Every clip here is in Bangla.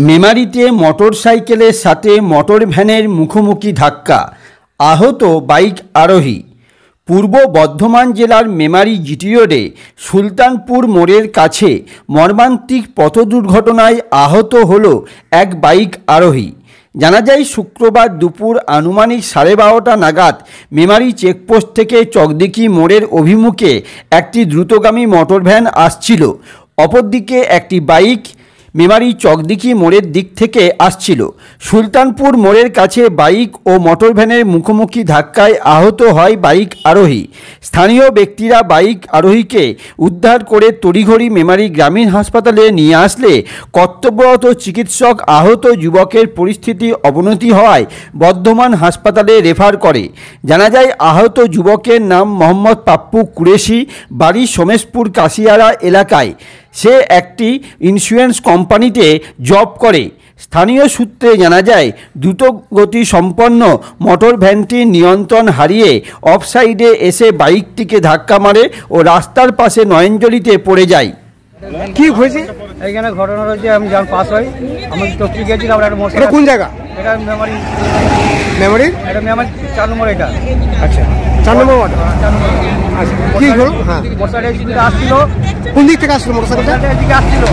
মেমারিতে মোটরসাইকেলের সাথে মোটর ভ্যানের মুখোমুখি ধাক্কা, আহত বাইক আরোহী। পূর্ব বর্ধমান জেলার মেমারি জিটি রোডে সুলতানপুর মোড়ের কাছে মর্মান্তিক পথ দুর্ঘটনায় আহত হল এক বাইক আরোহী। জানা যায়, শুক্রবার দুপুর আনুমানিক 12:30 নাগাদ মেমারি চেকপোস্ট থেকে চকদিঘি মোড়ের অভিমুখে একটি দ্রুতগামী মোটর ভ্যান আসছিল। অপরদিকে একটি বাইক মেমারি চকদিঘি মোড়ের দিক থেকে আসছিল। সুলতানপুর মোড়ের কাছে বাইক ও মোটর ভ্যানের মুখোমুখি ধাক্কায় আহত হয় বাইক আরোহী। স্থানীয় ব্যক্তিরা বাইক আরোহীকে উদ্ধার করে তড়িঘড়ি মেমারি গ্রামীণ হাসপাতালে নিয়ে আসলে কর্তব্যরত চিকিৎসক আহত যুবকের পরিস্থিতি অবনতি হওয়ায় বর্ধমান হাসপাতালে রেফার করে। জানা যায়, আহত যুবকের নাম মোহাম্মদ পাপ্পু কুরেশি, বাড়ি সোমেশপুর কাশিয়ারা এলাকায়। সে একটি ইন্স্যুরেন্স কোম্পানিতে জব করে। স্থানীয় সূত্রে জানা যায়, দ্রুতগতি সম্পন্ন মোটর ভ্যানটি নিয়ন্ত্রণ হারিয়ে অফসাইডে এসে বাইকটিকে ধাক্কা মারে ও রাস্তার পাশে নয়নজলিতে পড়ে যায়। কি হয়েছে এইখানে? ঘটনা হয়েছে, আমি যখন পাস হই আমি টপকি গেছিলাম। এটা কোন জায়গা? এটা মেমারি। মেমারি? এটা মেমারি 4 নম্বর। এটা আচ্ছা, 4 নম্বর ওয়ার্ড। 4 নম্বর। আচ্ছা, কি হলো? হ্যাঁ, মোটরসাইকেল স্পিডে আসছিল। কোন দিক থেকে আসছিল মোটরসাইকেলটা? এদিকে আসছিল,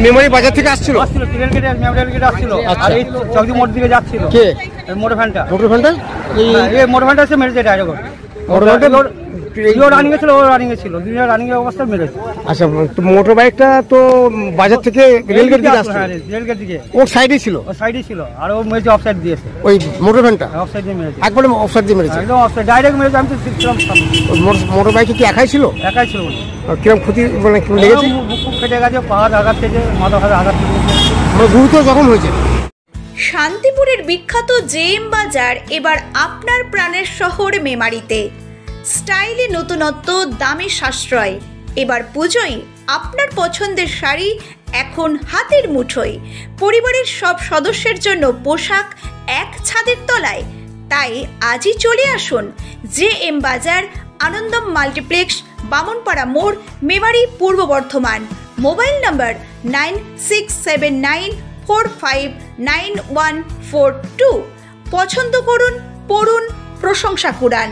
মেমারি বাজার থেকে আসছিল। ট্রেন গেটে মেমারি গেটে আসছিল। আর এই চকদি মোড় দিকে যাচ্ছিল। কে? মোটর ভ্যানটা। মোটর ভ্যানটা এই মোটর ভ্যানটা এসে মেরেছে ডাইরেক্ট। মোটর ভ্যানটা রানিং এ ছিল, ও রানিং এ ছিল, দুইটা রানিং এর অবস্থায় মেরেছে। আচ্ছা, তো মোটর বাইকটা তো বাজার থেকে রেলগেট দিকে আসছিল। হ্যাঁ, রেলগেট দিকে ওর সাইডে ছিল। ও সাইডে ছিল, আর ও মেরেছে অফসাইড দিয়েছে। ওই মোটর ভ্যানটা অফসাইড দিয়ে মেরেছে, একবারে অফসাইড দিয়ে মেরেছে, একদম অফসাইড ডাইরেক্ট মেরেছে। আমি তো শিখছিলাম মোটর বাইকে কি একাই ছিল? একাই ছিল। কিরকম ক্ষতি মানে লেগেছে? বুক ফেটে গেছে, পাহাড় আঘাত থেকে, মাথা ফাথা আঘাত থেকে গুরুতর জখম হয়েছে। শান্তিপুরের বিখ্যাত জেএম বাজার এবার আপনার প্রাণের শহর মেমারিতে। স্টাইলে নতুনত্ব, দামে সাশ্রয়। এবার পুজোয় আপনার পছন্দের শাড়ি এখন হাতের মুঠোয়। পরিবারের সব সদস্যের জন্য পোশাক এক ছাদের তলায়। তাই আজই চলে আসুন জেএম বাজার, আনন্দম মাল্টিপ্লেক্স, বামনপাড়া মোড়, মেমারি, পূর্ব বর্ধমান। মোবাইল নম্বর 9679459142। পছন্দ করুন, পড়ুন, প্রশংসা কুড়ান।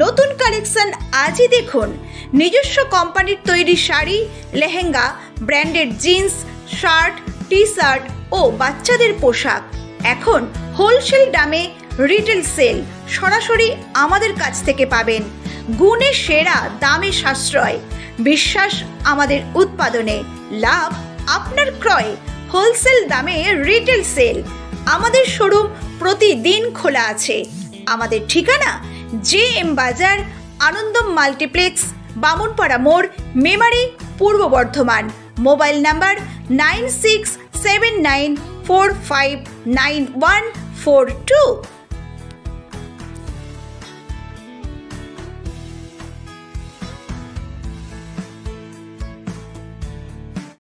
নতুন কালেকশন আজই দেখুন। নিজস্ব কোম্পানির তৈরি sari, lehenga, branded jeans, shirt, T shirt ও বাচ্চাদের পোশাক এখন হোলসেল দামে রিটেল সেল। সরাসরি আমাদের কাছ থেকে পাবেন। গুণে সেরা, দামে সাশ্রয়। বিশ্বাস আমাদের উৎপাদনে, লাভ আপনার ক্রয়। হোলসেল দামে রিটেল সেল। আমাদের শোরুম প্রতিদিন খোলা আছে। আমাদের ঠিকানা জেএম বাজার, আনন্দম মাল্টিপ্লেক্স, বামনপাড়া মোড়, মেমারি, পূর্ব বর্ধমান। Mobile number 9679459142।